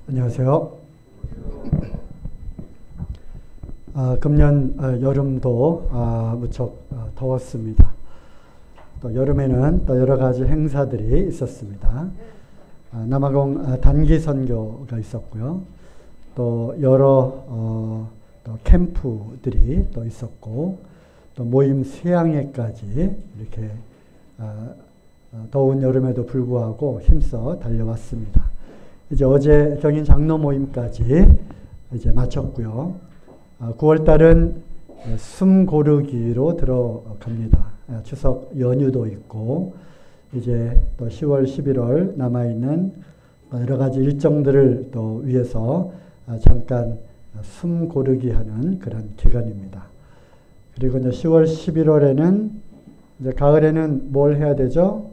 안녕하세요. 금년 여름도 무척 더웠습니다. 또 여름에는 또 여러 가지 행사들이 있었습니다. 남아공 단기 선교가 있었고요. 또 여러 또 캠프들이 또 있었고, 또 모임 수양회까지 이렇게 더운 여름에도 불구하고 힘써 달려왔습니다. 이제 어제 경인 장로 모임까지 이제 마쳤고요. 9월 달은 숨 고르기로 들어갑니다. 추석 연휴도 있고, 이제 또 10월, 11월 남아있는 여러 가지 일정들을 또 위해서 잠깐 숨 고르기 하는 그런 기간입니다. 그리고 이제 10월, 11월에는 이제 가을에는 뭘 해야 되죠?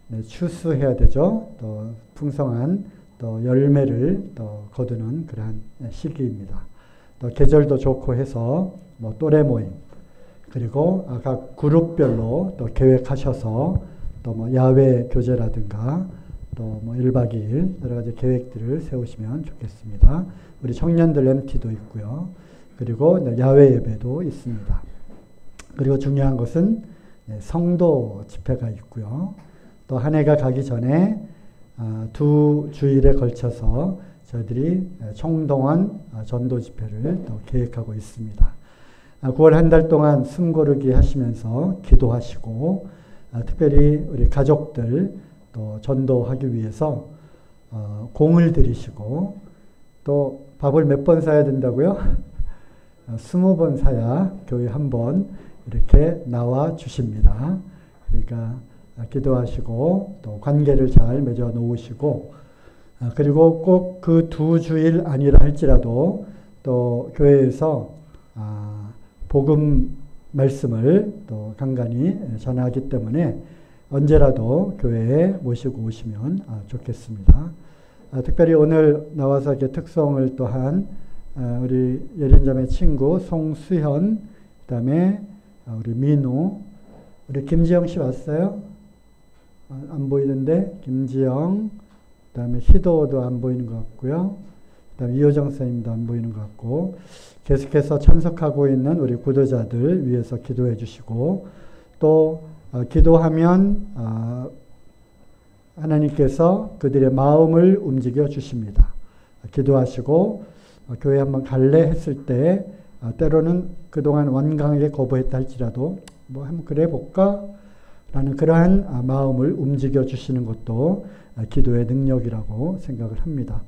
네, 추수해야 되죠. 또 풍성한 또 열매를 또 거두는 그러한 시기입니다. 또 계절도 좋고 해서 뭐 또래 모임, 그리고 각 그룹별로 또 계획하셔서 또 뭐 야외 교제라든가 또 뭐 1박 2일 여러 가지 계획들을 세우시면 좋겠습니다. 우리 청년들 MT도 있고요. 그리고 야외 예배도 있습니다. 그리고 중요한 것은 성도 집회가 있고요. 또 한 해가 가기 전에 2주일에 걸쳐서 저희들이 총동원 전도 집회를 또 계획하고 있습니다. 9월 한 달 동안 숨 고르기 하시면서 기도하시고, 특별히 우리 가족들 또 전도하기 위해서 공을 들이시고, 또 밥을 몇 번 사야 된다고요? 20번 사야 교회 한 번 이렇게 나와 주십니다. 그러니까 기도하시고 또 관계를 잘 맺어 놓으시고, 그리고 꼭 그 2주일 아니라 할지라도 또 교회에서 복음 말씀을 또 간간히 전하기 때문에 언제라도 교회에 모시고 오시면 좋겠습니다. 특별히 오늘 나와서 이렇게 특송을 또한 우리 예린자매 친구 송수현, 그 다음에 우리 민우, 우리 김지영 씨 왔어요? 안 보이는데, 김지영, 그 다음에 희도도 안 보이는 것 같고요. 그 다음에 이효정 선생님도 안 보이는 것 같고, 계속해서 참석하고 있는 우리 구도자들 위해서 기도해 주시고, 또 기도하면 하나님께서 그들의 마음을 움직여 주십니다. 기도하시고 교회 한번 갈래 했을 때 때로는 그동안 완강하게 거부했다 할지라도 뭐 한번 그래 볼까? 라는 그러한 마음을 움직여 주시는 것도 기도의 능력이라고 생각을 합니다.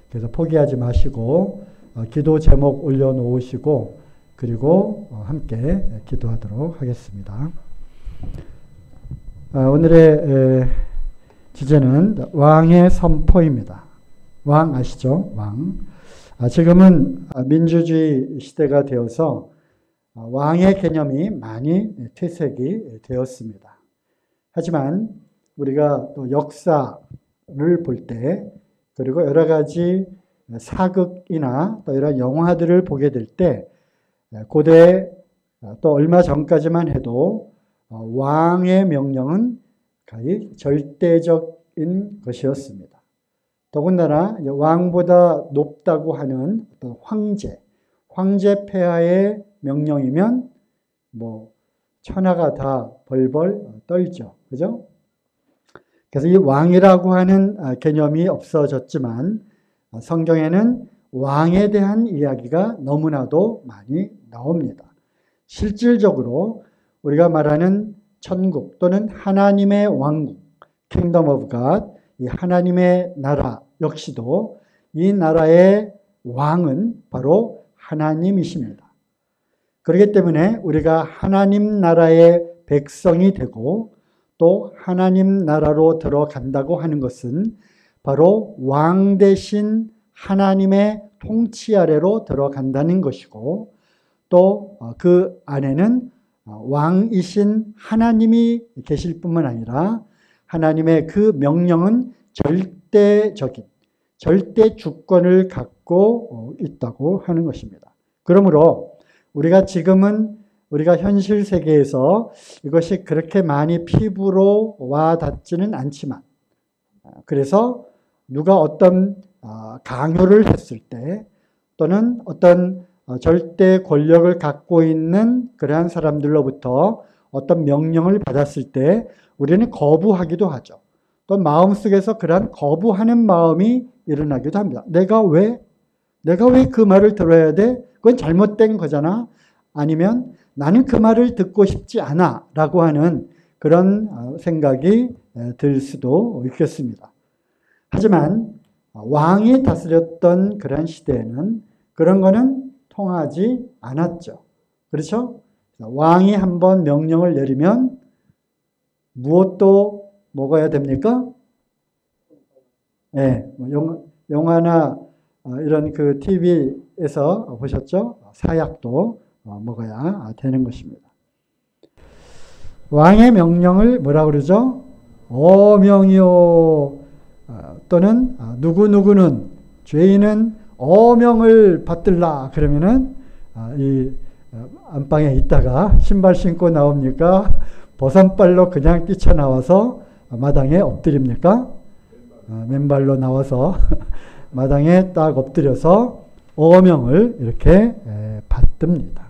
그래서 포기하지 마시고 기도 제목 올려놓으시고, 그리고 함께 기도하도록 하겠습니다. 오늘의 주제는 왕의 선포입니다. 왕 아시죠? 왕. 지금은 민주주의 시대가 되어서 왕의 개념이 많이 퇴색이 되었습니다. 하지만 우리가 또 역사를 볼 때, 그리고 여러 가지 사극이나 또 이런 영화들을 보게 될 때, 고대 또 얼마 전까지만 해도 왕의 명령은 거의 절대적인 것이었습니다. 더군다나 왕보다 높다고 하는 어떤 황제 폐하의 명령이면 뭐 천하가 다 벌벌 떨죠. 그죠? 그래서 이 왕이라고 하는 개념이 없어졌지만 성경에는 왕에 대한 이야기가 너무나도 많이 나옵니다. 실질적으로 우리가 말하는 천국 또는 하나님의 왕국, Kingdom of God, 이 하나님의 나라 역시도 이 나라의 왕은 바로 하나님이십니다. 그렇기 때문에 우리가 하나님 나라의 백성이 되고 또 하나님 나라로 들어간다고 하는 것은 바로 왕 대신 하나님의 통치 아래로 들어간다는 것이고, 또 그 안에는 왕이신 하나님이 계실 뿐만 아니라 하나님의 그 명령은 절대적인, 절대 주권을 갖고 있다고 하는 것입니다. 그러므로 우리가 지금은 우리가 현실 세계에서 이것이 그렇게 많이 피부로 와 닿지는 않지만, 그래서 누가 어떤 강요를 했을 때 또는 어떤 절대 권력을 갖고 있는 그러한 사람들로부터 어떤 명령을 받았을 때 우리는 거부하기도 하죠. 또 마음속에서 그러한 거부하는 마음이 일어나기도 합니다. 내가 왜 그 말을 들어야 돼? 그건 잘못된 거잖아. 아니면 나는 그 말을 듣고 싶지 않아 라고 하는 그런 생각이 들 수도 있겠습니다. 하지만 왕이 다스렸던 그런 시대에는 그런 거는 통하지 않았죠. 그렇죠? 왕이 한번 명령을 내리면 무엇도 먹어야 됩니까? 네, 영화나 이런 그 TV에서 보셨죠? 사약도 먹어야 되는 것입니다. 왕의 명령을 뭐라 그러죠? 어명이요. 또는 누구누구는 죄인은 어명을 받들라. 그러면은 이 안방에 있다가 신발 신고 나옵니까? 버선발로 그냥 뛰쳐나와서 마당에 엎드립니까? 맨발로 나와서 마당에 딱 엎드려서 어명을 이렇게 받듭니다.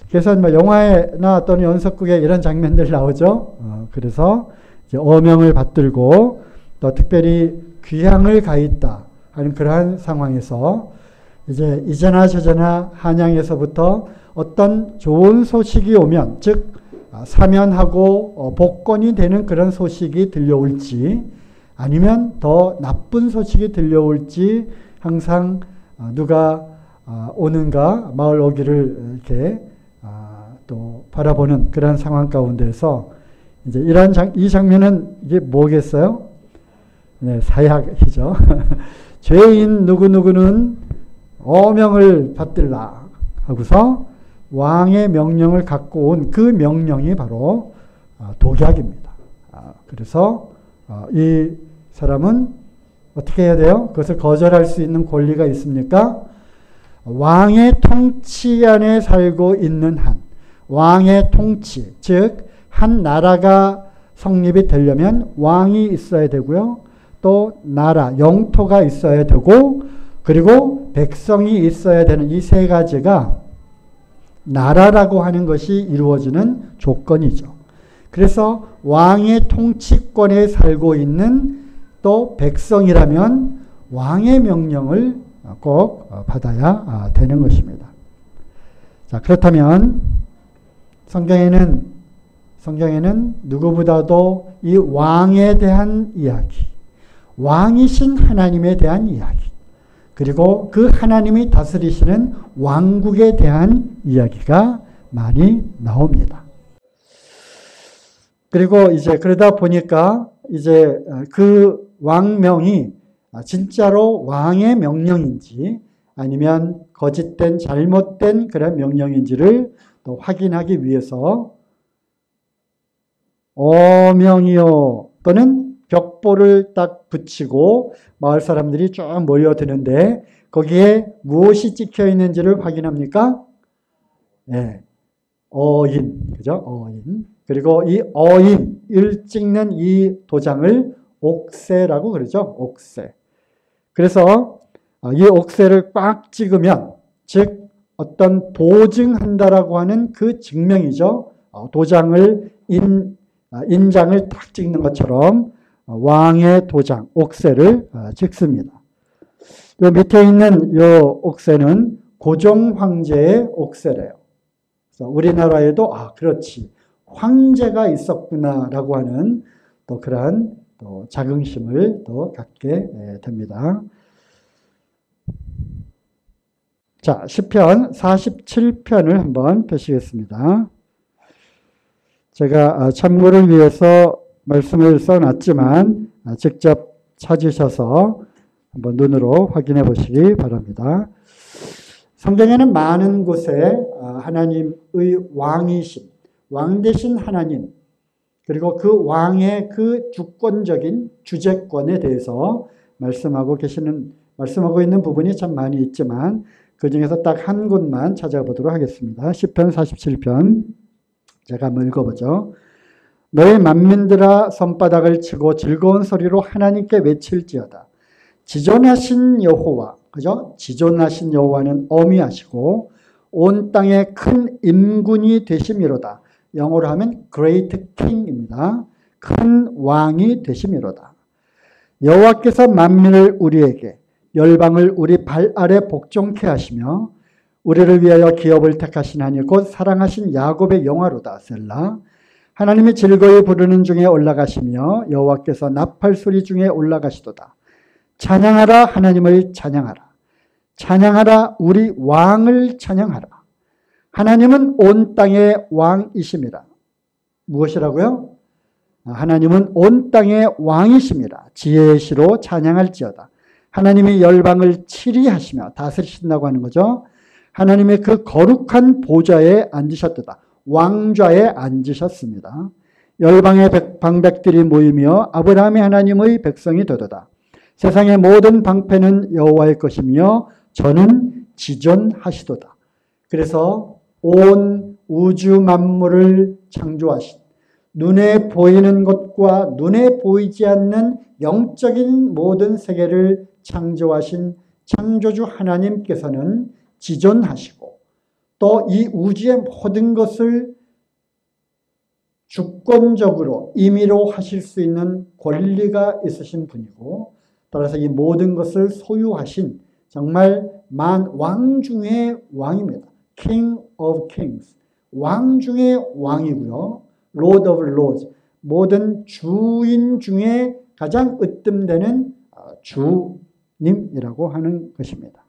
그래서 영화나 또는 연속극에 이런 장면들 나오죠. 그래서 이제 어명을 받들고 또 특별히 귀향을 가 있다 하는 그러한 상황에서 이제 이제나 저제나 한양에서부터 어떤 좋은 소식이 오면, 즉 사면하고 복권이 되는 그런 소식이 들려올지 아니면 더 나쁜 소식이 들려올지 항상 누가 오는가 마을 오기를 이렇게 또 바라보는 그런 상황 가운데서 이제 이 장면은 이게 뭐겠어요? 네, 사약이죠. 죄인 누구누구는 어명을 받들라 하고서 왕의 명령을 갖고 온 그 명령이 바로 독약입니다. 그래서 이 사람은 어떻게 해야 돼요? 그것을 거절할 수 있는 권리가 있습니까? 왕의 통치 안에 살고 있는 한, 왕의 통치, 즉 한 나라가 성립이 되려면 왕이 있어야 되고요. 또 나라, 영토가 있어야 되고 그리고 백성이 있어야 되는 이 세 가지가 나라라고 하는 것이 이루어지는 조건이죠. 그래서 왕의 통치권에 살고 있는 또 백성이라면 왕의 명령을 꼭 받아야 되는 것입니다. 자, 그렇다면 성경에는 누구보다도 이 왕에 대한 이야기, 왕이신 하나님에 대한 이야기, 그리고 그 하나님이 다스리시는 왕국에 대한 이야기가 많이 나옵니다. 그리고 이제 그러다 보니까 이제 그 왕명이 진짜로 왕의 명령인지 아니면 거짓된 잘못된 그런 명령인지를 또 확인하기 위해서 어명이요 또는 벽보를 딱 붙이고 마을 사람들이 쭉 모여드는데 거기에 무엇이 찍혀 있는지를 확인합니까? 네, 어인, 그죠? 어인. 그리고 이 어인을 찍는 이 도장을 옥새라고 그러죠? 옥새. 그래서 이 옥새를 꽉 찍으면, 즉 어떤 보증한다라고 하는 그 증명이죠. 도장을 인장을 딱 찍는 것처럼 왕의 도장, 옥새를 찍습니다. 요 밑에 있는 요 옥새는 고종 황제의 옥새래요. 그래서 우리나라에도 그렇지, 황제가 있었구나라고 하는 또 그러한 또 자긍심을 또 갖게 됩니다. 자, 시편 47편을 한번 펴시겠습니다. 제가 참고를 위해서 말씀을 써놨지만 직접 찾으셔서 한번 눈으로 확인해 보시기 바랍니다. 성경에는 많은 곳에 하나님의 왕이신, 왕 되신 하나님, 그리고 그 왕의 그 주권적인 주재권에 대해서 말씀하고 있는 부분이 참 많이 있지만 그 중에서 딱 한 곳만 찾아보도록 하겠습니다. 시편 47편 제가 한번 읽어보죠. 너희 만민들아 손바닥을 치고 즐거운 소리로 하나님께 외칠지어다. 지존하신 여호와, 그죠? 지존하신 여호와는 어미하시고 온 땅에 큰 임군이 되심이로다. 영어로 하면 Great King입니다. 큰 왕이 되심이로다. 여호와께서 만민을 우리에게 열방을 우리 발 아래 복종케 하시며 우리를 위하여 기업을 택하신 하니 곧 사랑하신 야곱의 영화로다. 셀라. 하나님이 즐거이 부르는 중에 올라가시며 여호와께서 나팔 소리 중에 올라가시도다. 찬양하라 하나님을 찬양하라. 찬양하라 우리 왕을 찬양하라. 하나님은 온 땅의 왕이심이라. 무엇이라고요? 하나님은 온 땅의 왕이심이라. 지혜의 시로 찬양할지어다. 하나님이 열방을 치리하시며 다스리신다고 하는 거죠. 하나님의 그 거룩한 보좌에 앉으셨도다. 왕좌에 앉으셨습니다. 열방의 방백들이 모이며 아브라함의 하나님의 백성이 되도다. 세상의 모든 방패는 여호와의 것이며 저는 지존하시도다. 그래서 온 우주 만물을 창조하신 눈에 보이는 것과 눈에 보이지 않는 영적인 모든 세계를 창조하신 창조주 하나님께서는 지존하시고 또 이 우주의 모든 것을 주권적으로 임의로 하실 수 있는 권리가 있으신 분이고 따라서 이 모든 것을 소유하신 정말 왕 중의 왕입니다. King of Kings. 왕 중의 왕이고요. Lord of Lords. 모든 주인 중에 가장 으뜸되는 주님이라고 하는 것입니다.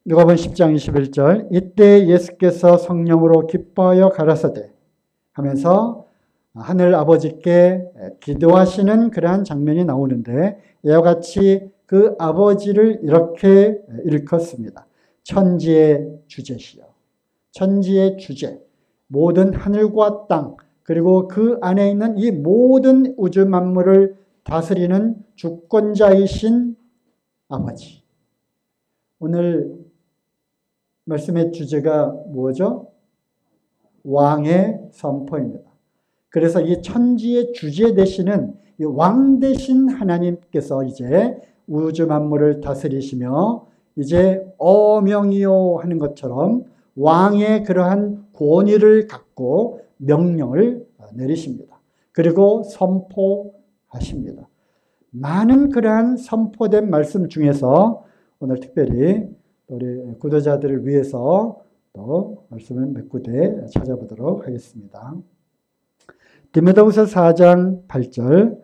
누가복음 10장 21절 이때 예수께서 성령으로 기뻐하여 가라사대 하면서 하늘 아버지께 기도하시는 그러한 장면이 나오는데 이와 같이 그 아버지를 이렇게 일컫습니다. 천지의 주제시여. 천지의 주제. 모든 하늘과 땅 그리고 그 안에 있는 이 모든 우주 만물을 다스리는 주권자이신 아버지. 오늘 말씀의 주제가 뭐죠? 왕의 선포입니다. 그래서 이 천지의 주제 되시는 이 왕 되신 하나님께서 이제 우주 만물을 다스리시며 이제 어명이요 하는 것처럼 왕의 그러한 권위를 갖고 명령을 내리십니다. 그리고 선포하십니다. 많은 그러한 선포된 말씀 중에서 오늘 특별히 우리 구도자들을 위해서 또 말씀을 몇 군데 찾아보도록 하겠습니다. 디모데후서 4장 8절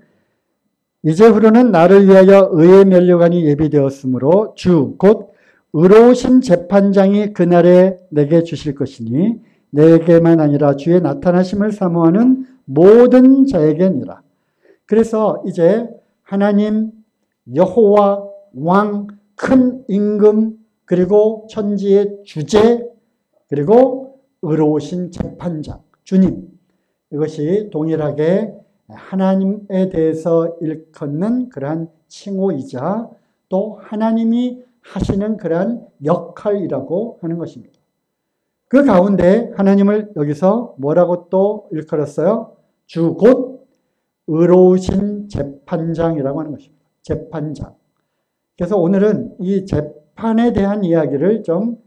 이제후로는 나를 위하여 의의 면류관이 예비되었으므로 주 곧 의로우신 재판장이 그날에 내게 주실 것이니 내게만 아니라 주의 나타나심을 사모하는 모든 자에게니라. 그래서 이제 하나님 여호와 왕 큰 임금 그리고 천지의 주제 그리고 의로우신 재판장 주님 이것이 동일하게 하나님에 대해서 일컫는 그러한 칭호이자 또 하나님이 하시는 그러한 역할이라고 하는 것입니다. 그 가운데 하나님을 여기서 뭐라고 또 일컬었어요? 주 곧 의로우신 재판장이라고 하는 것입니다. 재판장. 그래서 오늘은 이 재판에 대한 이야기를 좀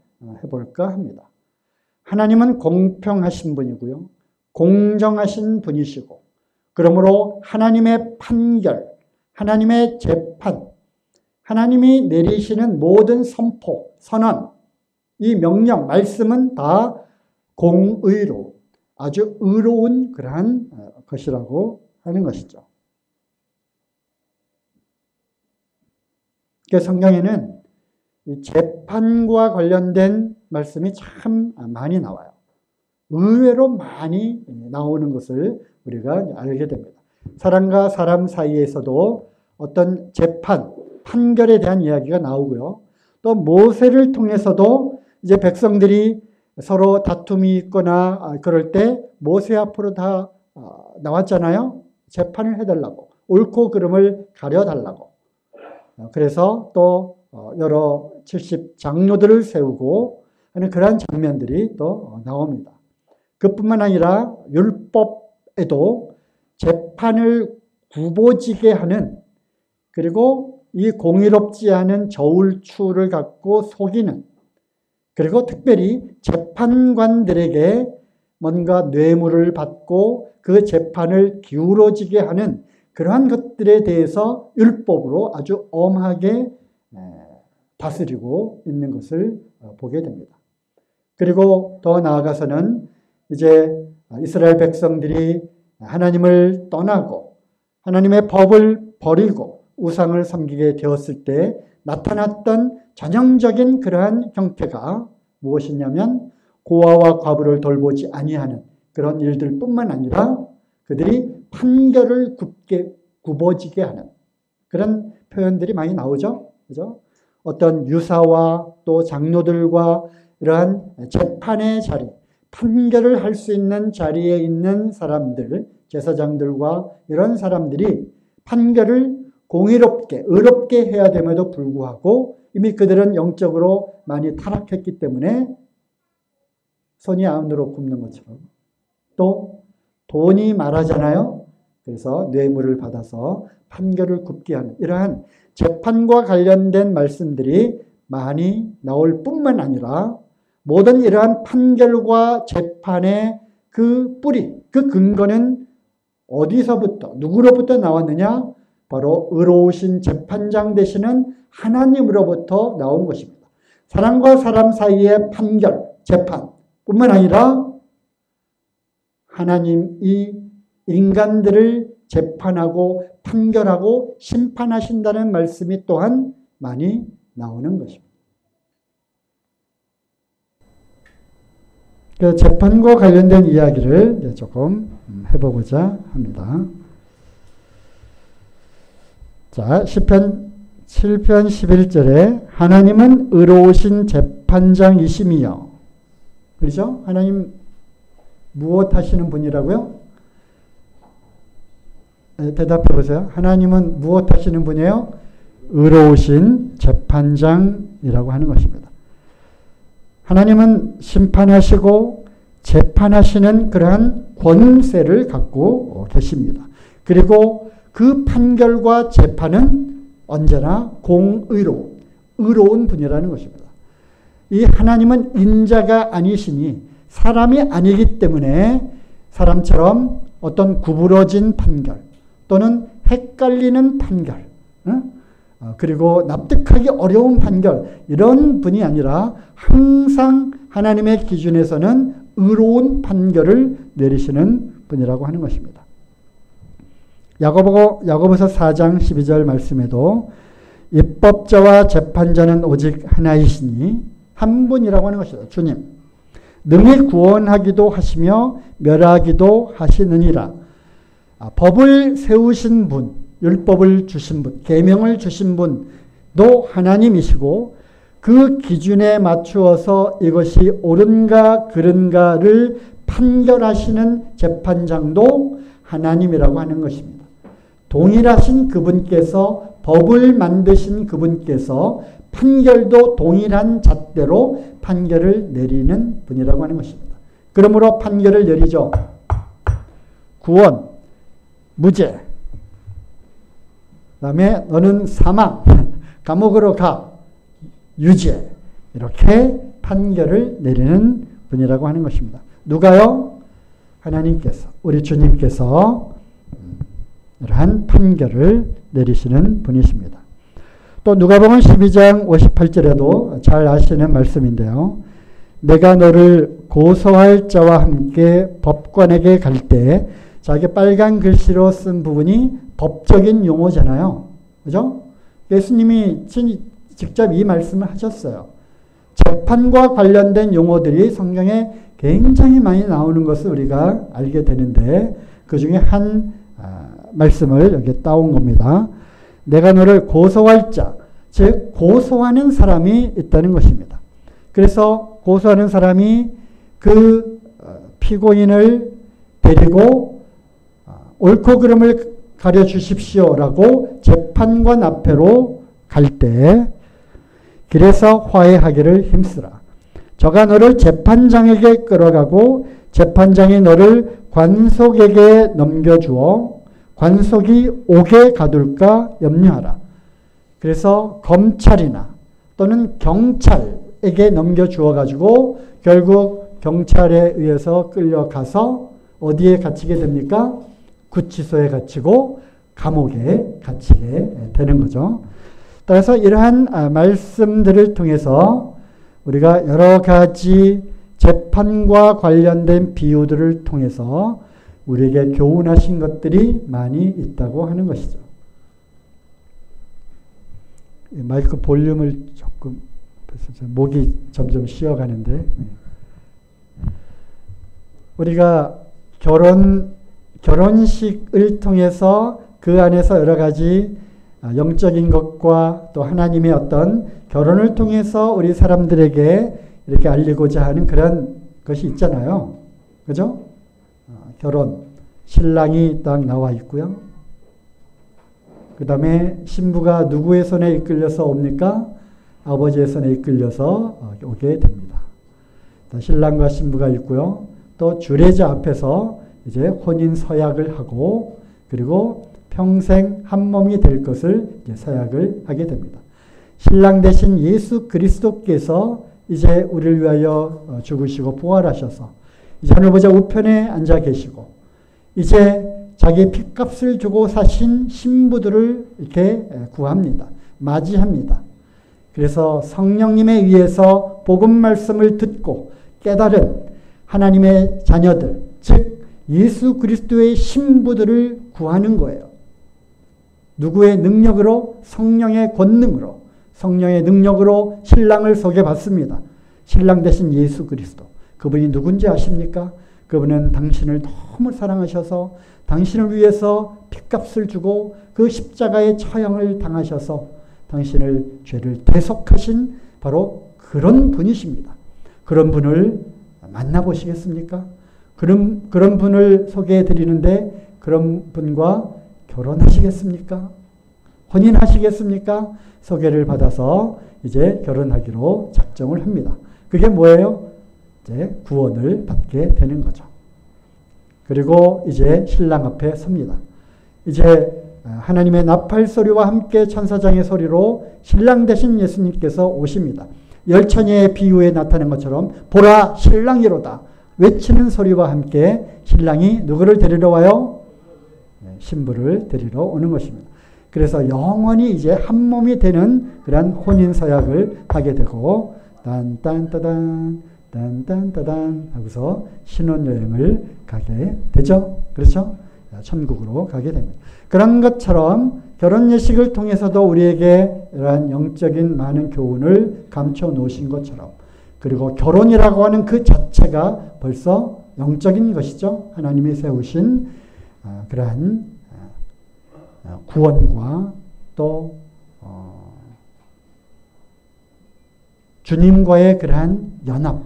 해볼까 합니다. 하나님은 공평하신 분이고요. 공정하신 분이시고 그러므로 하나님의 판결, 하나님의 재판, 하나님이 내리시는 모든 선포, 선언, 이 명령, 말씀은 다 공의로 아주 의로운 그러한 것이라고 하는 것이죠. 성경에는 이 재판과 관련된 말씀이 참 많이 나와요. 의외로 많이 나오는 것을 우리가 알게 됩니다. 사람과 사람 사이에서도 어떤 재판, 판결에 대한 이야기가 나오고요. 또 모세를 통해서도 이제 백성들이 서로 다툼이 있거나 그럴 때 모세 앞으로 다 나왔잖아요. 재판을 해달라고. 옳고 그름을 가려달라고. 그래서 또 여러 70 장로들을 세우고 하는 그러한 장면들이 또 나옵니다. 그뿐만 아니라 율법에도 재판을 굽어지게 하는, 그리고 이 공의롭지 않은 저울추를 갖고 속이는, 그리고 특별히 재판관들에게 뭔가 뇌물을 받고 그 재판을 기울어지게 하는 그러한 것들에 대해서 율법으로 아주 엄하게 다스리고 있는 것을 보게 됩니다. 그리고 더 나아가서는 이제 이스라엘 백성들이 하나님을 떠나고 하나님의 법을 버리고 우상을 섬기게 되었을 때 나타났던 전형적인 그러한 형태가 무엇이냐면 고아와 과부를 돌보지 아니하는 그런 일들뿐만 아니라 그들이 판결을 굽어지게 하는 그런 표현들이 많이 나오죠. 그죠? 어떤 유사와 또 장로들과 이러한 재판의 자리, 판결을 할 수 있는 자리에 있는 사람들, 제사장들과 이런 사람들이 판결을 공의롭게, 의롭게 해야 됨에도 불구하고 이미 그들은 영적으로 많이 타락했기 때문에 손이 안으로 굽는 것처럼 또 돈이 말하잖아요. 그래서 뇌물을 받아서 판결을 굽게 하는 이러한 재판과 관련된 말씀들이 많이 나올 뿐만 아니라 모든 이러한 판결과 재판의 그 뿌리, 그 근거는 어디서부터, 누구로부터 나왔느냐? 바로 의로우신 재판장 되시는 하나님으로부터 나온 것입니다. 사람과 사람 사이의 판결, 재판 뿐만 아니라 하나님이 인간들을 재판하고 판결하고 심판하신다는 말씀이 또한 많이 나오는 것입니다. 그 재판과 관련된 이야기를 조금 해보고자 합니다. 자, 시편 7편 11절에 하나님은 의로우신 재판장이심이요. 그렇죠? 하나님 무엇 하시는 분이라고요? 대답해 보세요. 하나님은 무엇 하시는 분이에요? 의로우신 재판장이라고 하는 것입니다. 하나님은 심판하시고 재판하시는 그러한 권세를 갖고 계십니다. 그리고 그 판결과 재판은 언제나 의로운 분이라는 것입니다. 이 하나님은 인자가 아니시니 사람이 아니기 때문에 사람처럼 어떤 구부러진 판결 또는 헷갈리는 판결 그리고 납득하기 어려운 판결 이런 분이 아니라 항상 하나님의 기준에서는 의로운 판결을 내리시는 분이라고 하는 것입니다. 야고보서 4장 12절 말씀에도 입법자와 재판자는 오직 하나이시니 한 분이라고 하는 것이다. 주님. 능히 구원하기도 하시며 멸하기도 하시느니라. 법을 세우신 분, 율법을 주신 분, 계명을 주신 분도 하나님이시고 그 기준에 맞추어서 이것이 옳은가 그른가를 판결하시는 재판장도 하나님이라고 하는 것입니다. 동일하신 그분께서 법을 만드신 그분께서 판결도 동일한 잣대로 판결을 내리는 분이라고 하는 것입니다. 그러므로 판결을 내리죠. 구원, 무죄, 그 다음에 너는 사망, 감옥으로 가, 유죄 이렇게 판결을 내리는 분이라고 하는 것입니다. 누가요? 하나님께서, 우리 주님께서 이러한 판결을 내리시는 분이십니다. 또 누가복음 12장 58절에도 잘 아시는 말씀인데요. 내가 너를 고소할 자와 함께 법관에게 갈 때, 자기 빨간 글씨로 쓴 부분이 법적인 용어잖아요. 그죠? 예수님이 직접 이 말씀을 하셨어요. 재판과 관련된 용어들이 성경에 굉장히 많이 나오는 것을 우리가 알게 되는데 그 중에 한 말씀을 여기 따온 겁니다. 내가 너를 고소할 자, 즉 고소하는 사람이 있다는 것입니다. 그래서 고소하는 사람이 그 피고인을 데리고 옳고 그름을 가려주십시오라고 재판관 앞에로 갈 때 길에서 화해하기를 힘쓰라. 저가 너를 재판장에게 끌어가고 재판장이 너를 관속에게 넘겨주어 관속이 옥에 가둘까 염려하라. 그래서 검찰이나 또는 경찰에게 넘겨주어 가지고 결국 경찰에 의해서 끌려가서 어디에 갇히게 됩니까? 구치소에 갇히고 감옥에 갇히게 되는 거죠. 따라서 이러한 말씀들을 통해서 우리가 여러 가지 재판과 관련된 비유들을 통해서 우리에게 교훈하신 것들이 많이 있다고 하는 것이죠. 마이크 볼륨을 조금, 목이 점점 쉬어가는데, 우리가 결혼식을 통해서 그 안에서 여러 가지 영적인 것과 또 하나님의 어떤 결혼을 통해서 우리 사람들에게 이렇게 알리고자 하는 그런 것이 있잖아요. 그죠? 결혼, 신랑이 딱 나와 있고요. 그 다음에 신부가 누구의 손에 이끌려서 옵니까? 아버지의 손에 이끌려서 오게 됩니다. 신랑과 신부가 있고요. 또 주례자 앞에서 이제 혼인 서약을 하고 그리고 평생 한 몸이 될 것을 이제 서약을 하게 됩니다. 신랑 대신 예수 그리스도께서 이제 우리를 위하여 죽으시고 부활하셔서 이제 하늘 보좌 우편에 앉아 계시고 이제 자기 핏값을 주고 사신 신부들을 이렇게 구합니다. 맞이합니다. 그래서 성령님에 의해서 복음 말씀을 듣고 깨달은 하나님의 자녀들, 즉 예수 그리스도의 신부들을 구하는 거예요. 누구의 능력으로? 성령의 권능으로, 성령의 능력으로 신랑을 소개받습니다. 신랑 대신 예수 그리스도. 그분이 누군지 아십니까? 그분은 당신을 너무 사랑하셔서 당신을 위해서 핏값을 주고 그 십자가의 처형을 당하셔서 당신을 죄를 대속하신 바로 그런 분이십니다. 그런 분을 만나보시겠습니까? 그런 분을 소개해 드리는데 그런 분과 결혼하시겠습니까? 혼인하시겠습니까? 소개를 받아서 이제 결혼하기로 작정을 합니다. 그게 뭐예요? 이제 구원을 받게 되는 거죠. 그리고 이제 신랑 앞에 섭니다. 이제 하나님의 나팔 소리와 함께 천사장의 소리로 신랑 되신 예수님께서 오십니다. 열처녀의 비유에 나타난 것처럼 보라 신랑이로다 외치는 소리와 함께 신랑이 누구를 데리러 와요? 신부를 데리러 오는 것입니다. 그래서 영원히 이제 한 몸이 되는 그런 혼인 서약을 하게 되고 딴딴따단 딴딴따단 하고서 신혼여행을 가게 되죠. 그렇죠? 천국으로 가게 됩니다. 그런 것처럼 결혼 예식을 통해서도 우리에게 이러한 영적인 많은 교훈을 감춰 놓으신 것처럼 그리고 결혼이라고 하는 그 자체가 벌써 영적인 것이죠. 하나님이 세우신 그러한 구원과 또 주님과의 그러한 연합,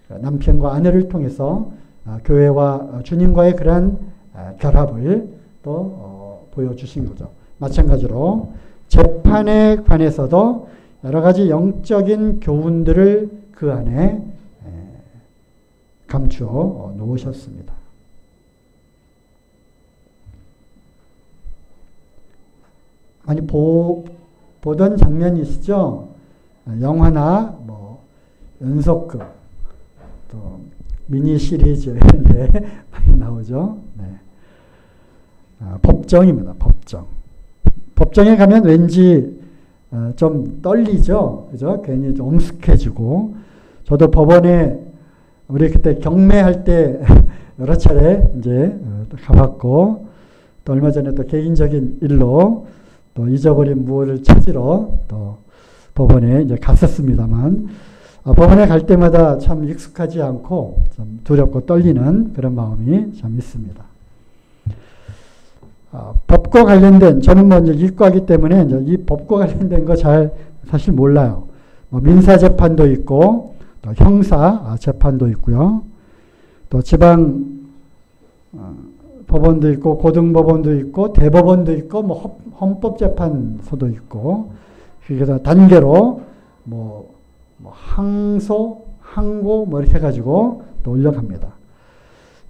남편과 아내를 통해서 교회와 주님과의 그러한 결합을 또 보여주신 거죠. 마찬가지로 재판에 관해서도 여러 가지 영적인 교훈들을 그 안에 감추어 놓으셨습니다. 많이 보던 장면이시죠? 영화나 뭐 연속극 또 미니 시리즈 이런 데 많이 나오죠. 네. 법정입니다. 법정. 법정에 가면 왠지 좀 떨리죠. 그죠? 괜히 좀 엄숙해지고. 저도 법원에 우리 그때 경매할 때 여러 차례 이제 가봤고, 또 얼마 전에 또 개인적인 일로 또 잊어버린 무엇을 찾으러 또 법원에 이제 갔었습니다만, 법원에 갈 때마다 참 익숙하지 않고 좀 두렵고 떨리는 그런 마음이 참 있습니다. 법과 관련된, 저는 뭐 이제 이과이기 때문에 이제 이 법과 관련된 거 잘 사실 몰라요. 뭐 민사재판도 있고, 또 형사 재판도 있고요. 또 지방 법원도 있고, 고등법원도 있고, 대법원도 있고, 뭐 헌법재판소도 있고, 그래서 단계로 뭐 항소, 항고 뭐 이렇게 해가지고 또 올려갑니다.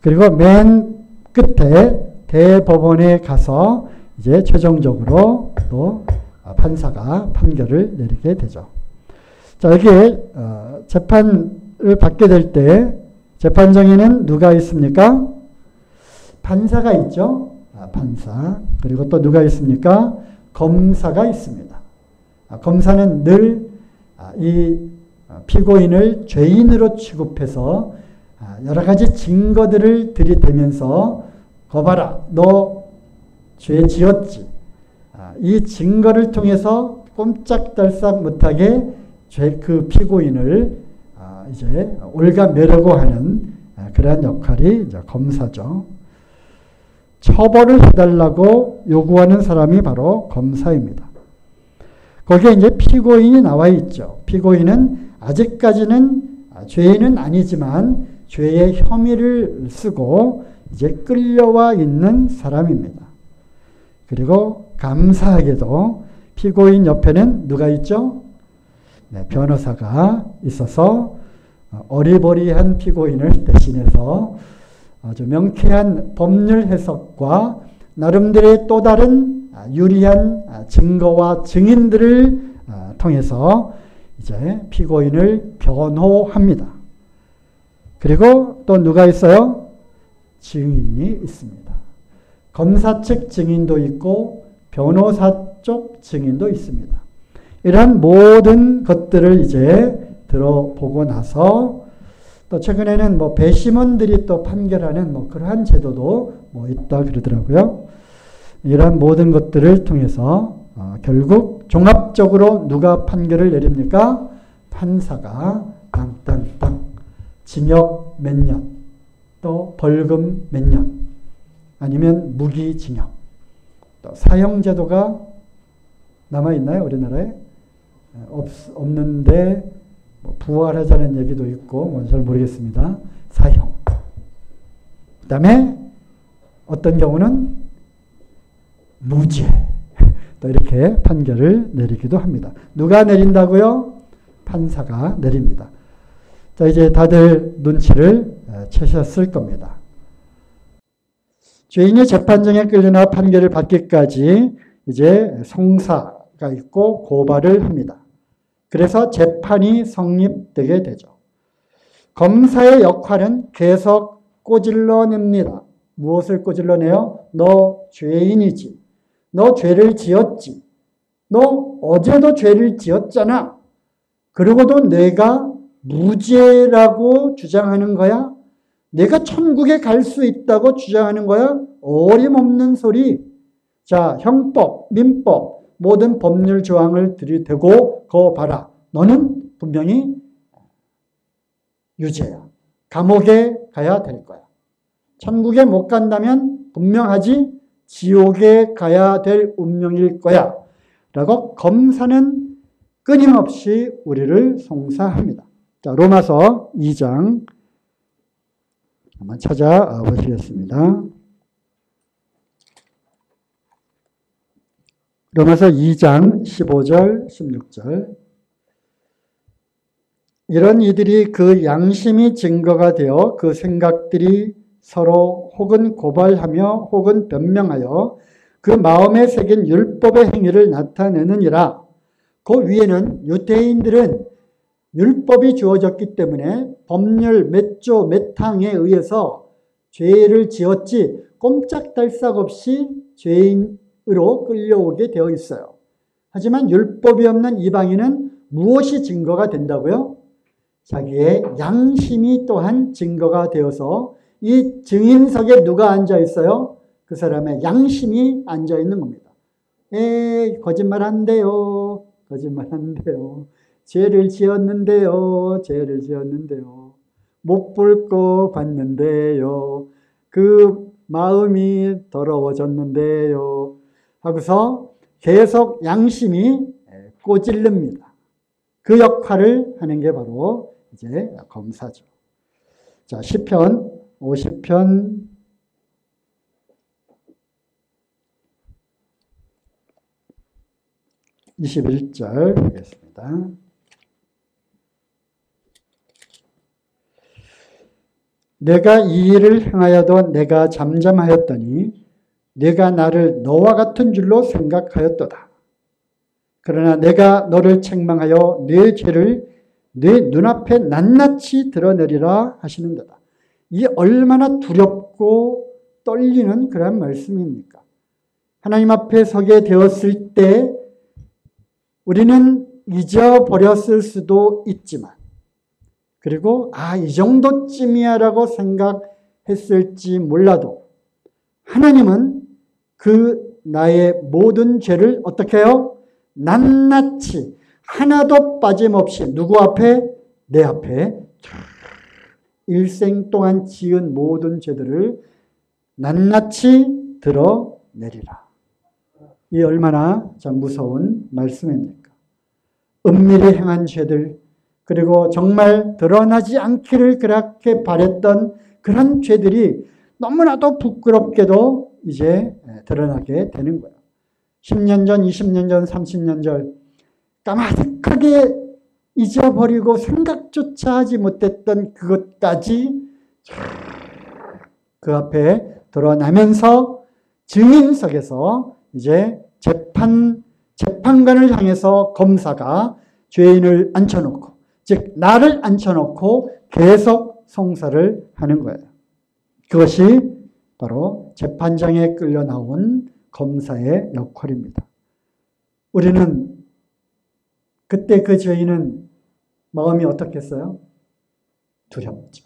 그리고 맨 끝에 대법원에 가서 이제 최종적으로 또 판사가 판결을 내리게 되죠. 자, 여기에 재판을 받게 될 때 재판정에는 누가 있습니까? 판사가 있죠. 판사. 그리고 또 누가 있습니까? 검사가 있습니다. 검사는 늘 이 피고인을 죄인으로 취급해서 여러 가지 증거들을 들이대면서 거봐라, 너 죄 지었지. 이 증거를 통해서 꼼짝달싹 못하게 그 피고인을 이제 올가매려고 하는 그러한 역할이 이제 검사죠. 처벌을 해달라고 요구하는 사람이 바로 검사입니다. 거기에 이제 피고인이 나와 있죠. 피고인은 아직까지는 죄인은 아니지만 죄의 혐의를 쓰고 이제 끌려와 있는 사람입니다. 그리고 감사하게도 피고인 옆에는 누가 있죠? 네, 변호사가 있어서 어리버리한 피고인을 대신해서 아주 명쾌한 법률 해석과 나름대로의 또 다른 유리한 증거와 증인들을 통해서 이제 피고인을 변호합니다. 그리고 또 누가 있어요? 증인이 있습니다. 검사 측 증인도 있고 변호사 쪽 증인도 있습니다. 이러한 모든 것들을 이제 들어보고 나서 또 최근에는 뭐 배심원들이 또 판결하는 뭐 그러한 제도도 뭐 있다 그러더라고요. 이러한 모든 것들을 통해서 결국 종합적으로 누가 판결을 내립니까? 판사가 땅땅땅 징역 몇 년, 또 벌금 몇 년, 아니면 무기징역, 또 사형제도가 남아있나요? 우리나라에? 없는데 부활하자는 얘기도 있고 뭔지 잘 모르겠습니다. 사형. 그 다음에 어떤 경우는 무죄. 또 이렇게 판결을 내리기도 합니다. 누가 내린다고요? 판사가 내립니다. 자, 이제 다들 눈치를 채셨을 겁니다. 죄인이 재판정에 끌려나 판결을 받기까지 이제 송사가 있고 고발을 합니다. 그래서 재판이 성립되게 되죠. 검사의 역할은 계속 꼬질러냅니다. 무엇을 꼬질러내요? 너 죄인이지. 너 죄를 지었지. 너 어제도 죄를 지었잖아. 그러고도 내가 무죄라고 주장하는 거야? 내가 천국에 갈 수 있다고 주장하는 거야? 어림없는 소리. 자, 형법, 민법, 모든 법률 조항을 들이대고 거 봐라. 너는 분명히 유죄야. 감옥에 가야 될 거야. 천국에 못 간다면 분명하지 지옥에 가야 될 운명일 거야. 라고 검사는 끊임없이 우리를 송사합니다. 자, 로마서 2장 한번 찾아보시겠습니다. 로마서 2장 15절, 16절. 이런 이들이 그 양심이 증거가 되어 그 생각들이 서로 혹은 고발하며 혹은 변명하여 그 마음에 새긴 율법의 행위를 나타내느니라. 그 위에는 유대인들은 율법이 주어졌기 때문에 법률 몇 조 몇 항에 의해서 죄를 지었지 꼼짝달싹 없이 죄인으로 끌려오게 되어 있어요. 하지만 율법이 없는 이방인은 무엇이 증거가 된다고요? 자기의 양심이 또한 증거가 되어서 이 증인석에 누가 앉아 있어요? 그 사람의 양심이 앉아 있는 겁니다. 에이, 거짓말 한대요. 거짓말 한대요. 죄를 지었는데요. 죄를 지었는데요. 못 볼 거 봤는데요. 그 마음이 더러워졌는데요. 하고서 계속 양심이 꼬질릅니다. 그 역할을 하는 게 바로 이제 검사죠. 자, 시편 50편 21절 보겠습니다. 내가 이 일을 행하여도 내가 잠잠하였더니 네가 나를 너와 같은 줄로 생각하였도다. 그러나 내가 너를 책망하여 네 죄를 네 눈앞에 낱낱이 드러내리라 하시는도다. 이게 얼마나 두렵고 떨리는 그런 말씀입니까? 하나님 앞에 서게 되었을 때 우리는 잊어버렸을 수도 있지만, 그리고 이 정도쯤이야라고 생각했을지 몰라도 하나님은 그 나의 모든 죄를 어떻게 해요? 낱낱이 하나도 빠짐없이 누구 앞에? 내 앞에 일생 동안 지은 모든 죄들을 낱낱이 드러내리라. 이 얼마나 참 무서운 말씀입니까? 은밀히 행한 죄들, 그리고 정말 드러나지 않기를 그렇게 바랬던 그런 죄들이 너무나도 부끄럽게도 이제 드러나게 되는 거예요. 10년 전, 20년 전, 30년 전 까마득하게 잊어버리고 생각조차 하지 못했던 그것까지 그 앞에 드러나면서 증인석에서 이제 재판관을 향해서 검사가 죄인을 앉혀놓고, 즉 나를 앉혀놓고 계속 송사를 하는 거예요. 그것이 바로 재판장에 끌려 나온 검사의 역할입니다. 우리는 그때 그 죄인은 마음이 어떻겠어요? 두렵죠.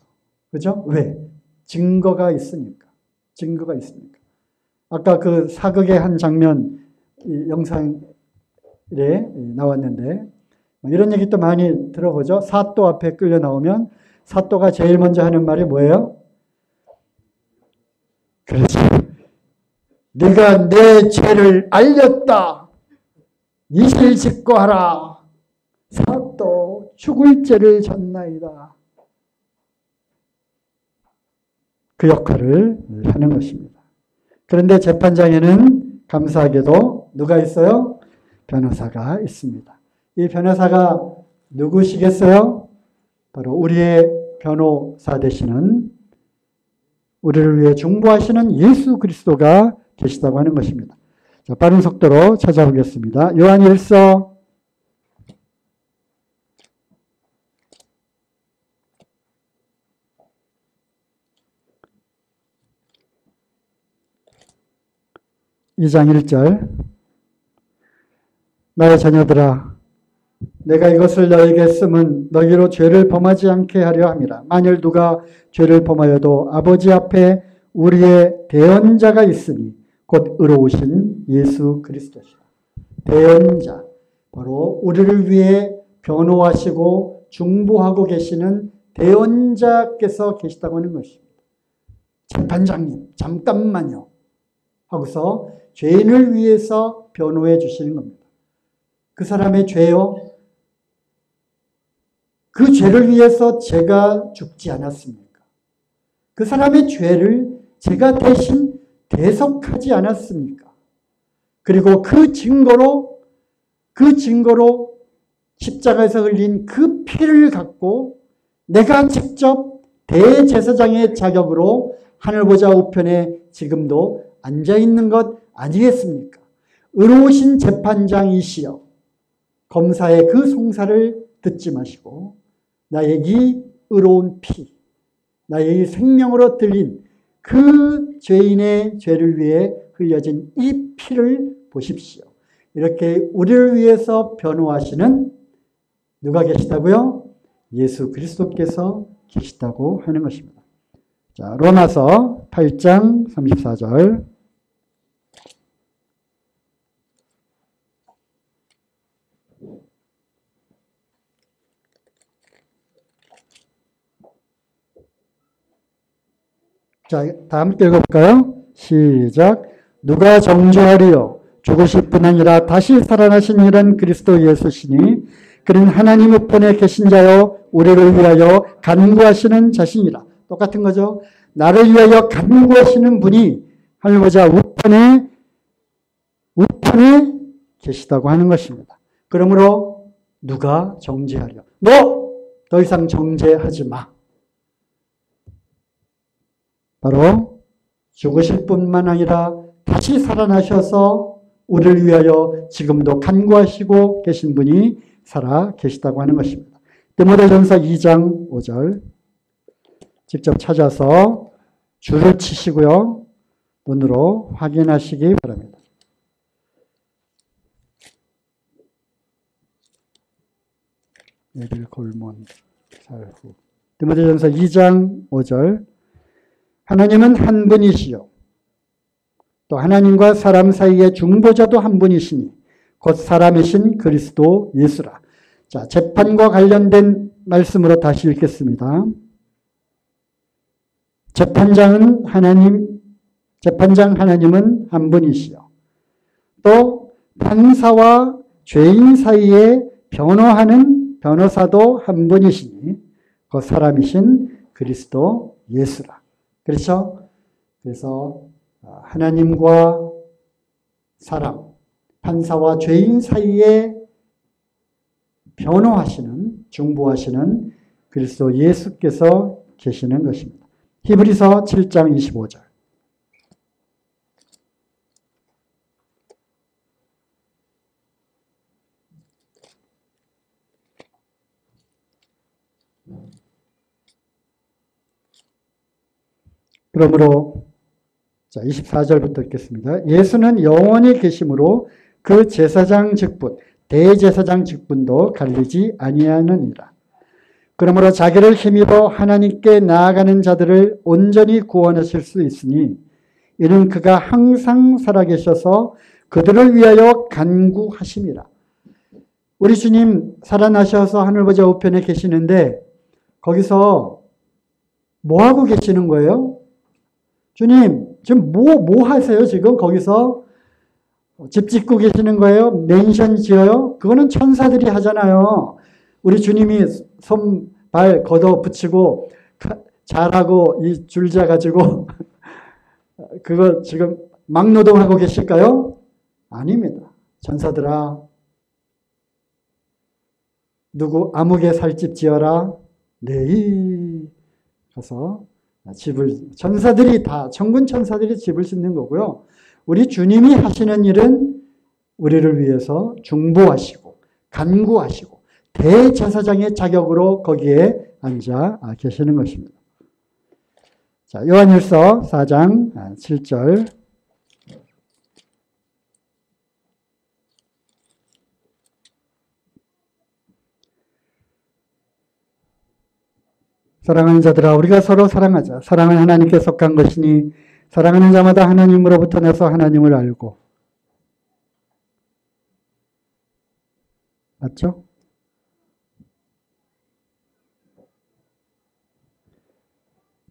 그죠? 왜? 증거가 있으니까. 증거가 있으니까. 아까 그 사극의 한 장면, 영상에 나왔는데, 이런 얘기 또 많이 들어보죠. 사또 앞에 끌려 나오면 사또가 제일 먼저 하는 말이 뭐예요? 그렇죠. 네가 내 죄를 알렸다. 이실 직고하라. 사또 죽을 죄를 졌나이다. 그 역할을 하는 것입니다. 그런데 재판장에는 감사하게도 누가 있어요? 변호사가 있습니다. 이 변호사가 누구시겠어요? 바로 우리의 변호사 되시는, 우리를 위해 중보하시는 예수 그리스도가 계시다고 하는 것입니다. 자, 빠른 속도로 찾아보겠습니다. 요한일서 2장 1절. 나의 자녀들아, 내가 이것을 너에게 쓰면 너희로 죄를 범하지 않게 하려 함이라. 만일 누가 죄를 범하여도 아버지 앞에 우리의 대언자가 있으니 곧 의로우신 예수 그리스도시라. 대언자, 바로 우리를 위해 변호하시고 중보하고 계시는 대언자께서 계시다고 하는 것입니다. 재판장님, 잠깐만요 하고서 죄인을 위해서 변호해 주시는 겁니다. 그 사람의 죄요, 그 죄를 위해서 제가 죽지 않았습니까? 그 사람의 죄를 제가 대신 대속하지 않았습니까? 그리고 그 증거로 십자가에서 흘린 그 피를 갖고 내가 직접 대제사장의 자격으로 하늘보좌 우편에 지금도 앉아있는 것 아니겠습니까? 의로우신 재판장이시여, 검사의 그 송사를 듣지 마시고 나의 이 의로운 피, 나의 이 생명으로 들린 그 죄인의 죄를 위해 흘려진 이 피를 보십시오. 이렇게 우리를 위해서 변호하시는 누가 계시다고요? 예수 그리스도께서 계시다고 하는 것입니다. 자, 로마서 8장 34절. 자, 다 함께 읽어볼까요? 시작. 누가 정죄하리요? 죽으실 뿐 아니라 다시 살아나신 이는 그리스도 예수시니 그는 하나님 우편에 계신 자요 우리를 위하여 간구하시는 자신이라. 똑같은 거죠. 나를 위하여 간구하시는 분이 하늘보좌 우편에 계시다고 하는 것입니다. 그러므로 누가 정죄하려? 너 더 이상 정죄하지 마. 바로 죽으실 뿐만 아니라 다시 살아나셔서 우리를 위하여 지금도 간구하시고 계신 분이 살아 계시다고 하는 것입니다. 디모데전서 2장 5절 직접 찾아서 줄을 치시고요. 눈으로 확인하시기 바랍니다. 예를 골몬 살후. 디모데전서 2장 5절 하나님은 한 분이시요 또 하나님과 사람 사이의 중보자도 한 분이시니 곧 사람이신 그리스도 예수라. 자, 재판과 관련된 말씀으로 다시 읽겠습니다. 재판장 하나님은 한 분이시요 또 판사와 죄인 사이에 변호하는 변호사도 한 분이시니 그 사람이신 그리스도 예수라. 그렇죠? 그래서 하나님과 사람, 판사와 죄인 사이에 변호하시는, 중보하시는 그리스도 예수께서 계시는 것입니다. 히브리서 7장 25절. 그러므로 자 24절부터 읽겠습니다. 예수는 영원히 계심으로 그 제사장 직분, 대제사장 직분도 갈리지 아니하느니라. 그러므로 자기를 힘입어 하나님께 나아가는 자들을 온전히 구원하실 수 있으니 이는 그가 항상 살아계셔서 그들을 위하여 간구하심이라. 우리 주님 살아나셔서 하늘보좌 우편에 계시는데 거기서 뭐 하고 계시는 거예요? 주님 지금 뭐 하세요? 지금 거기서 집 짓고 계시는 거예요? 맨션 지어요? 그거는 천사들이 하잖아요. 우리 주님이 손발 걷어 붙이고 잘하고 이 줄자 가지고 그거 지금 막노동하고 계실까요? 아닙니다. 천사들아 누구 아무개 살집 지어라. 네. 가서 집을 천사들이 다 천군 천사들이 집을 짓는 거고요. 우리 주님이 하시는 일은 우리를 위해서 중보하시고 간구하시고 대제사장의 자격으로 거기에 앉아 계시는 것입니다. 자, 요한일서 4장 7절. 사랑하는 자들아 우리가 서로 사랑하자. 사랑은 하나님께 속한 것이니 사랑하는 자마다 하나님으로부터 나서 하나님을 알고. 맞죠?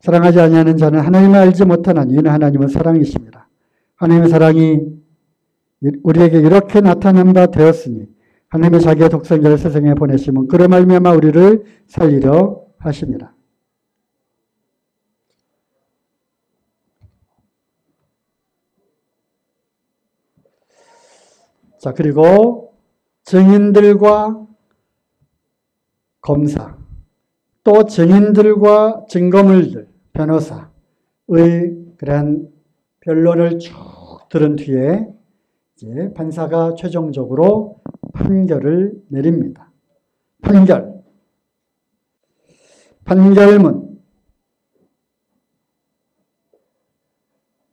사랑하지 아니하는 자는 하나님을 알지 못하나니 이는 하나님은 사랑이십니다. 하나님의 사랑이 우리에게 이렇게 나타난 바 되었으니 하나님이 자기의 독생자를 세상에 보내시면 그로 말미암아 우리를 살리려 하심이라. 자, 그리고 증인들과 검사, 또 증인들과 증거물들, 변호사의 그러한 변론을 쭉 들은 뒤에 이제 판사가 최종적으로 판결을 내립니다.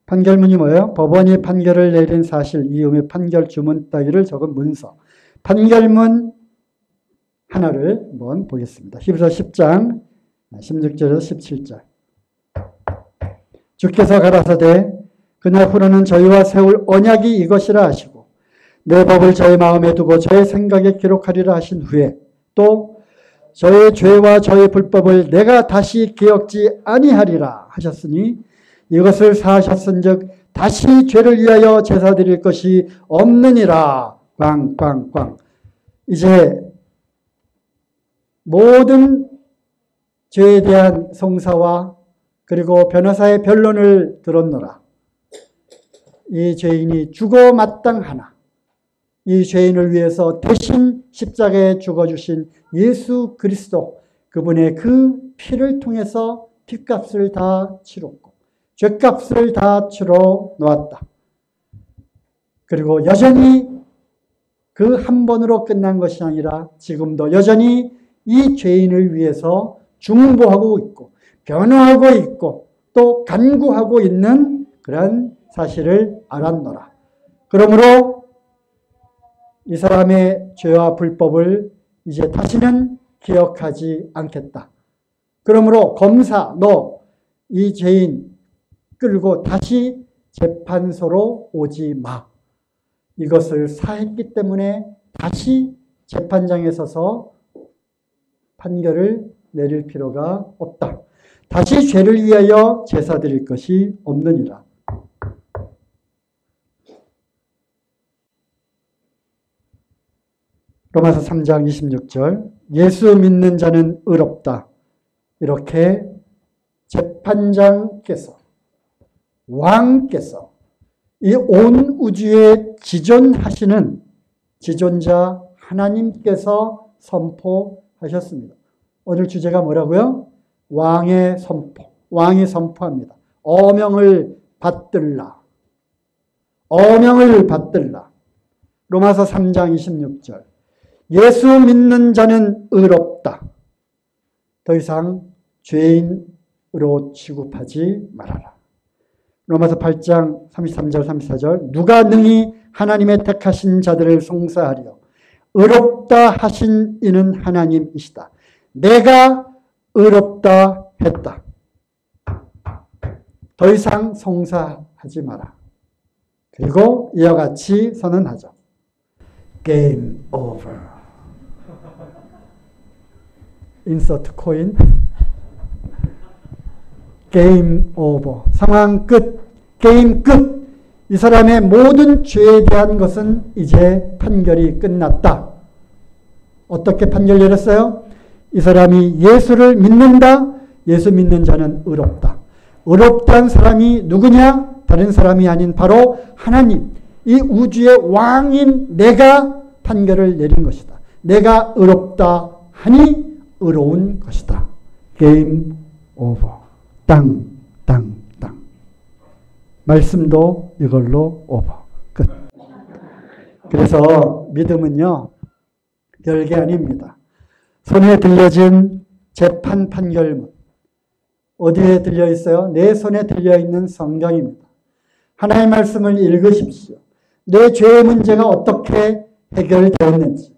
판결문이 뭐예요? 법원이 판결을 내린 사실, 이음의 판결 주문 따위를 적은 문서. 판결문 하나를 한번 보겠습니다. 히브리서 10장 16절에서 17절. 주께서 가라사대 그날 후로는 저희와 세울 언약이 이것이라 하시고 내 법을 저희 마음에 두고 저의 생각에 기록하리라 하신 후에 또 저의 죄와 저의 불법을 내가 다시 기억지 아니하리라 하셨으니 이것을 사하셨은즉 다시 죄를 위하여 제사 드릴 것이 없느니라. 꽝꽝꽝. 이제 모든 죄에 대한 송사와 그리고 변호사의 변론을 들었노라. 이 죄인이 죽어 마땅하나 이 죄인을 위해서 대신 십자가에 죽어주신 예수 그리스도 그분의 그 피를 통해서 핏값을 다 치렀고 죄값을 다 치러 놓았다. 그리고 여전히 그 한 번으로 끝난 것이 아니라 지금도 여전히 이 죄인을 위해서 중보하고 있고 변호하고 있고 또 간구하고 있는 그런 사실을 알았노라. 그러므로 이 사람의 죄와 불법을 이제 다시는 기억하지 않겠다. 그러므로 검사, 너 이 죄인 끌고 다시 재판소로 오지 마. 이것을 사했기 때문에 다시 재판장에 서서 판결을 내릴 필요가 없다. 다시 죄를 위하여 제사 드릴 것이 없느니라. 로마서 3장 26절 예수 믿는 자는 의롭다. 이렇게 재판장께서 왕께서 이 온 우주에 지존하시는 지존자 하나님께서 선포하셨습니다. 오늘 주제가 뭐라고요? 왕의 선포. 왕이 선포합니다. 어명을 받들라. 어명을 받들라. 로마서 3장 26절 예수 믿는 자는 의롭다. 더 이상 죄인으로 취급하지 말아라. 로마서 8장 33절 34절 누가 능히 하나님의 택하신 자들을 송사하리요. 의롭다 하신 이는 하나님이시다. 내가 의롭다 했다. 더 이상 송사하지 마라. 그리고 이와 같이 선언하죠. Game over. Insert coin. 게임 오버. 상황 끝. 게임 끝. 이 사람의 모든 죄에 대한 것은 이제 판결이 끝났다. 어떻게 판결 내렸어요? 이 사람이 예수를 믿는다. 예수 믿는 자는 의롭다. 의롭다는 사람이 누구냐? 다른 사람이 아닌 바로 하나님. 이 우주의 왕인 내가 판결을 내린 것이다. 내가 의롭다 하니 의로운 것이다. 게임 오버. 땅. 말씀도 이걸로 오버. 끝. 그래서 믿음은요, 별게 아닙니다. 손에 들려진 재판 판결문. 어디에 들려 있어요? 내 손에 들려 있는 성경입니다. 하나님의 말씀을 읽으십시오. 내 죄의 문제가 어떻게 해결되었는지,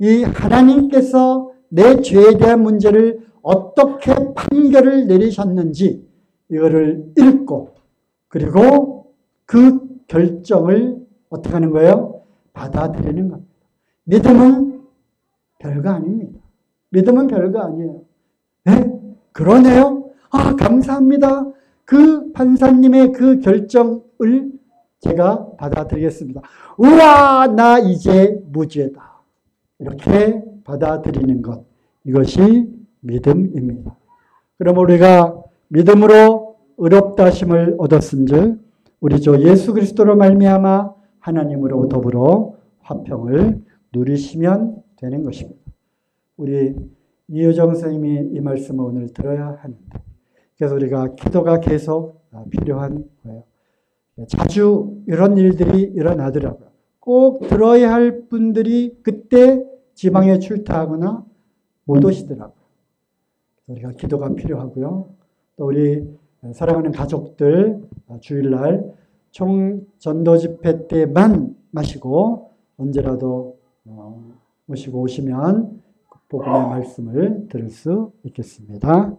이 하나님께서 내 죄에 대한 문제를 어떻게 판결을 내리셨는지 이거를 읽고 그리고 그 결정을 어떻게 하는 거예요? 받아들이는 겁니다. 믿음은 별거 아닙니다. 믿음은 별거 아니에요. 네? 그러네요? 아, 감사합니다. 그 판사님의 그 결정을 제가 받아들이겠습니다. 우와, 나 이제 무죄다. 이렇게 받아들이는 것. 이것이 믿음입니다. 그럼 우리가 믿음으로 의롭다 하심을 얻었은즉 우리 주 예수 그리스도로 말미암아 하나님으로 더불어 화평을 누리시면 되는 것입니다. 우리 이효정 선생님이 이 말씀을 오늘 들어야 하는데 그래서 우리가 기도가 계속 필요한 거예요. 자주 이런 일들이 일어나더라고요. 꼭 들어야 할 분들이 그때 지방에 출타하거나 못 오시더라고요. 우리가 기도가 필요하고요. 또 우리 사랑하는 가족들 주일날 총전도 집회 때만 마시고 언제라도 모시고 오시면 복음의 말씀을 들을 수 있겠습니다.